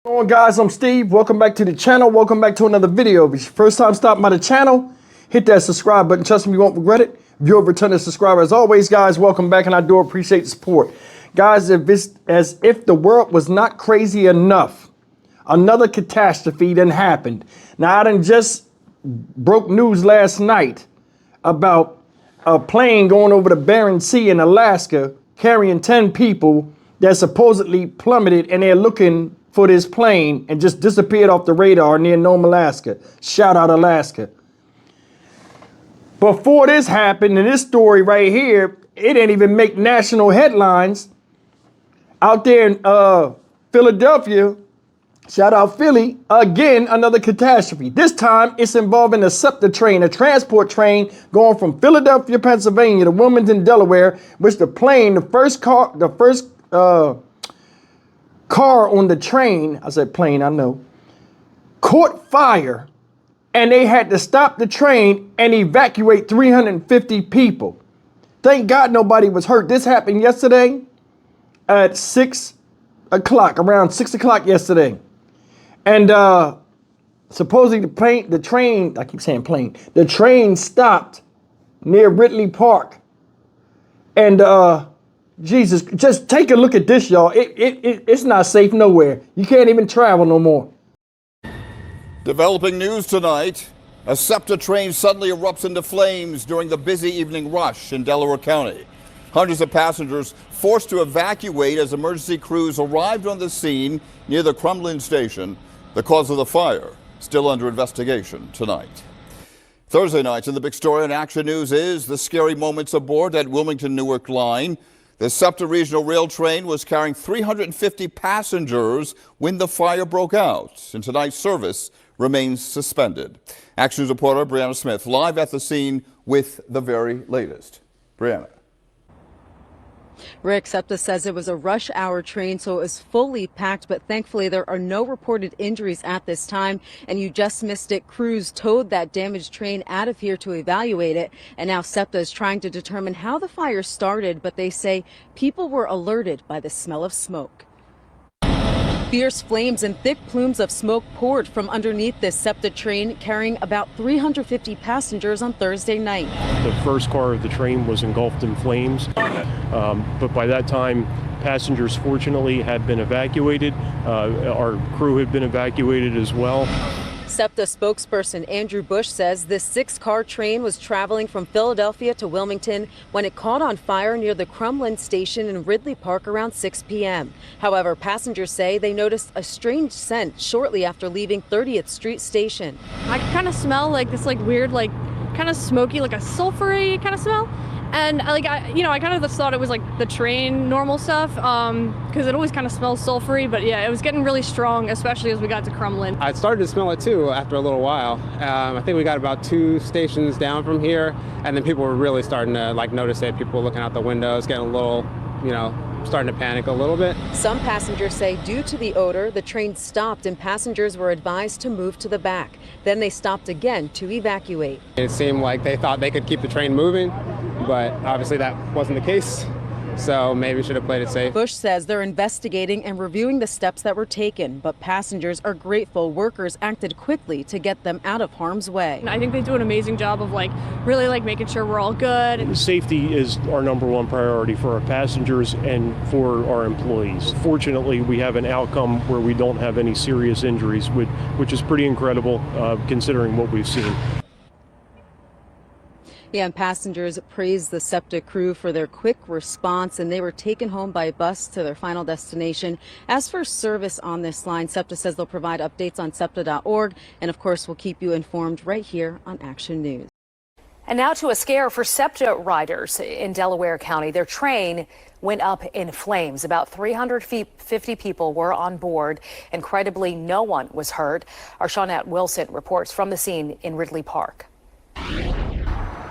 What's going on, guys? I'm Steve. Welcome back to the channel. Welcome back to another video. If it's your first time stopping by the channel, hit that subscribe button. Trust me, you won't regret it. If you're a returning subscriber, as always, guys, welcome back, and I do appreciate the support. Guys, if it's as if the world was not crazy enough, another catastrophe done happened. Now, I done just broke news last night about a plane going over the Bering Sea in Alaska carrying 10 people that supposedly plummeted, and they're looking for this plane and just disappeared off the radar near Nome, Alaska. Shout out Alaska. Before this happened, and this story right here, it didn't even make national headlines. Out there in Philadelphia, shout out Philly, again, another catastrophe. This time it's involving a Septa train, a transport train going from Philadelphia, Pennsylvania to Wilmington, Delaware, which the plane, the first car on the train, I said plane, I know, caught fire, and they had to stop the train and evacuate 350 people. Thank God nobody was hurt. This happened yesterday at 6 o'clock, around 6 o'clock yesterday. And supposedly the train stopped near Ridley Park. And Jesus, just take a look at this, y'all. It's not safe nowhere. You can't even travel no more. Developing news tonight. A Septa train suddenly erupts into flames during the busy evening rush in Delaware County. Hundreds of passengers forced to evacuate as emergency crews arrived on the scene near the Crumlin station. The cause of the fire still under investigation tonight. Thursday night, in the big story on Action News is the scary moments aboard that Wilmington-Newark line. The Septa Regional Rail train was carrying 350 passengers when the fire broke out, and tonight's service remains suspended. Action News reporter Brianna Smith live at the scene with the very latest. Brianna. Rick, Septa says it was a rush hour train, so it was fully packed, but thankfully there are no reported injuries at this time. And you just missed it. Crews towed that damaged train out of here to evaluate it. And now Septa is trying to determine how the fire started, but they say people were alerted by the smell of smoke. Fierce flames and thick plumes of smoke poured from underneath this Septa train carrying about 350 passengers on Thursday night. The first car of the train was engulfed in flames, but by that time, passengers fortunately had been evacuated. Our crew had been evacuated as well. Septa spokesperson Andrew Bush says this 6-car train was traveling from Philadelphia to Wilmington when it caught on fire near the Crumlin station in Ridley Park around 6 p.m. However, passengers say they noticed a strange scent shortly after leaving 30th Street Station. I could kind of smell like this weird, kind of smoky, like a sulfury kind of smell. And I kind of just thought it was like the train normal stuff, because it always kind of smells sulfury. But yeah, it was getting really strong, especially as we got to Crumlin. I started to smell it too after a little while. I think we got about 2 stations down from here, and then people were really starting to notice it. People were looking out the windows, getting a little, starting to panic a little bit. Some passengers say due to the odor, the train stopped and passengers were advised to move to the back. Then they stopped again to evacuate. It seemed like they thought they could keep the train moving, but obviously that wasn't the case. So maybe we should have played it safe. Bush says they're investigating and reviewing the steps that were taken, but passengers are grateful workers acted quickly to get them out of harm's way. I think they do an amazing job of really making sure we're all good. Safety is our #1 priority for our passengers and for our employees. Fortunately, we have an outcome where we don't have any serious injuries, which is pretty incredible considering what we've seen. Yeah, and passengers praised the Septa crew for their quick response, and they were taken home by bus to their final destination. As for service on this line, Septa says they'll provide updates on septa.org, and of course we'll keep you informed right here on Action News. And now to a scare for Septa riders in Delaware County. Their train went up in flames. About 350 people were on board. Incredibly, no one was hurt. Our Shawnette Wilson reports from the scene in Ridley Park.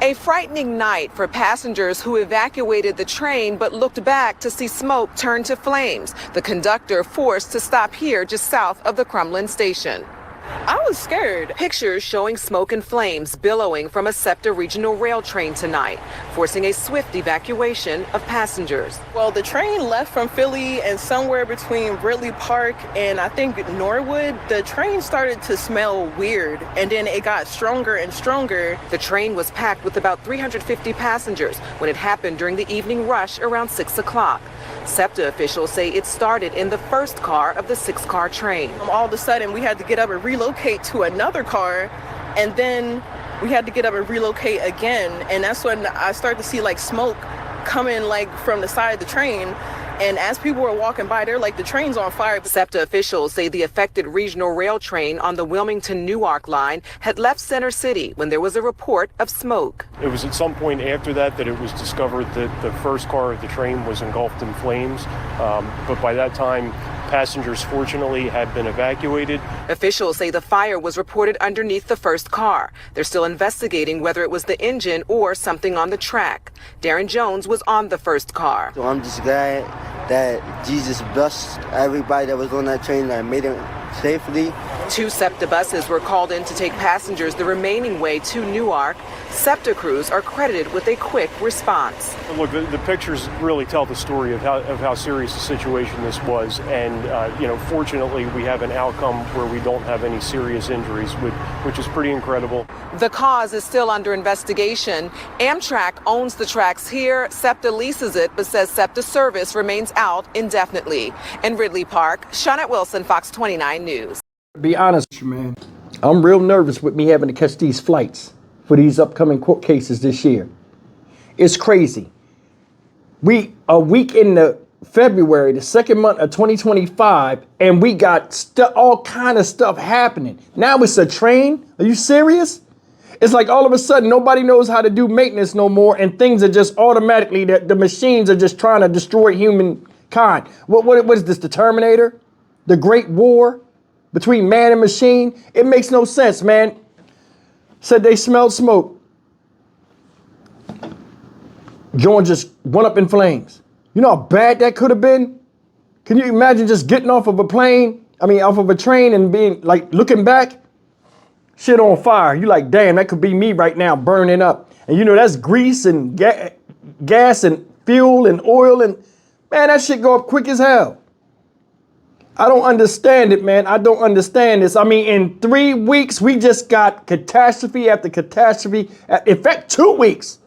A frightening night for passengers who evacuated the train but looked back to see smoke turn to flames. The conductor forced to stop here just south of the Crumlin station. I was scared. Pictures showing smoke and flames billowing from a Septa regional rail train tonight, forcing a swift evacuation of passengers. Well, the train left from Philly, and somewhere between Ridley Park and I think Norwood, the train started to smell weird, and then it got stronger and stronger. The train was packed with about 350 passengers when it happened during the evening rush around 6 o'clock. Septa officials say it started in the first car of the 6-car train. All of a sudden, we had to get up and relocate to another car, and then we had to get up and relocate again. And that's when I started to see like smoke coming like from the side of the train. And as people were walking by, they're like, the train's on fire. Septa officials say the affected regional rail train on the Wilmington-Newark line had left Center City when there was a report of smoke. It was at some point after that it was discovered that the first car of the train was engulfed in flames. But by that time, passengers fortunately had been evacuated. Officials say the fire was reported underneath the first car. They're still investigating whether it was the engine or something on the track. Darren Jones was on the first car. So I'm just glad that Jesus blessed everybody that was on that train that made it safely. 2 Septa buses were called in to take passengers the remaining way to Newark. Septa crews are credited with a quick response. Look, the pictures really tell the story of how serious the situation this was, and fortunately we have an outcome where we don't have any serious injuries, which is pretty incredible. The cause is still under investigation. Amtrak owns the tracks here. Septa leases it, but says Septa service remains out indefinitely. In Ridley Park, Shawnette Wilson, Fox 29 News. Be honest with you, man. I'm real nervous with me having to catch these flights for these upcoming court cases this year. It's crazy. We a week into February, the second month of 2025, and we got all kind of stuff happening. Now it's a train. Are you serious? It's like all of a sudden nobody knows how to do maintenance no more, and things are just automatically, the machines are just trying to destroy humankind. What is this, the Terminator? The Great War between man and machine? It makes no sense, man. Said they smelled smoke. Joint just went up in flames. You know how bad that could have been? Can you imagine just getting off of a train and being like, looking back, shit on fire. You like, damn, that could be me right now burning up. And you know, that's grease and gas and fuel and oil, and man, that shit go up quick as hell. I don't understand it, man. I don't understand this. I mean, in 3 weeks, we just got catastrophe after catastrophe. In fact, 2 weeks.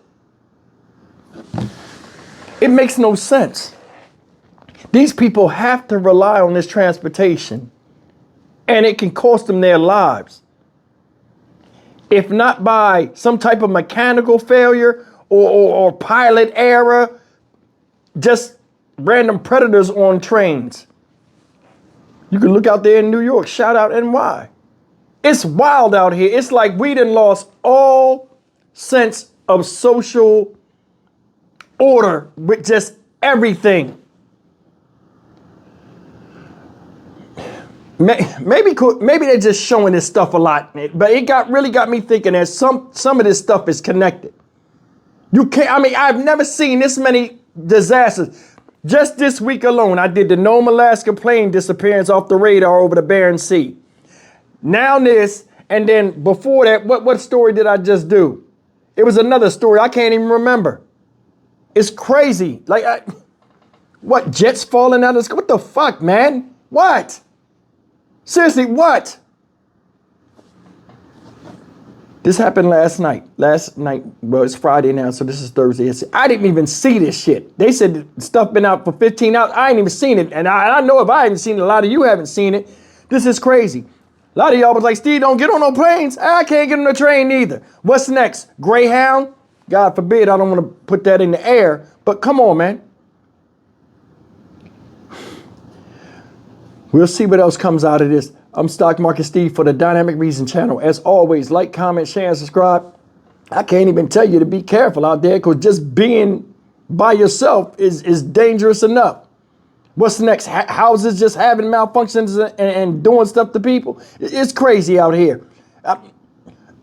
It makes no sense. These people have to rely on this transportation, and it can cost them their lives. If not by some type of mechanical failure or pilot error, just random predators on trains. You can look out there in New York, shout out NY. It's wild out here. It's like we done lost all sense of social order with just everything. Maybe they're just showing this stuff a lot, but it really got me thinking that some of this stuff is connected. I've never seen this many disasters. Just this week alone, I did the Nome, Alaska plane disappearance off the radar over the Bering Sea. Now this, and then before that, what story did I just do? It was another story I can't even remember. It's crazy. Like, what, jets falling out of the sky? What the fuck, man? What? Seriously, what? This happened last night. Well, it's Friday now, so this is Thursday. I didn't even see this shit. They said the stuff been out for 15 hours. I ain't even seen it. And I know if I haven't seen it, a lot of you haven't seen it. This is crazy. A lot of y'all was like, Steve, don't get on no planes. I can't get on a train either. What's next? Greyhound? God forbid, I don't want to put that in the air. But come on, man. We'll see what else comes out of this. I'm Stock Market Steve for the Dynamic Reason channel. As always, like, comment, share, and subscribe. I can't even tell you to be careful out there, because just being by yourself is dangerous enough. What's next? Houses just having malfunctions and doing stuff to people. It's crazy out here.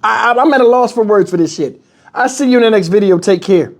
I'm at a loss for words for this shit. I'll see you in the next video. Take care.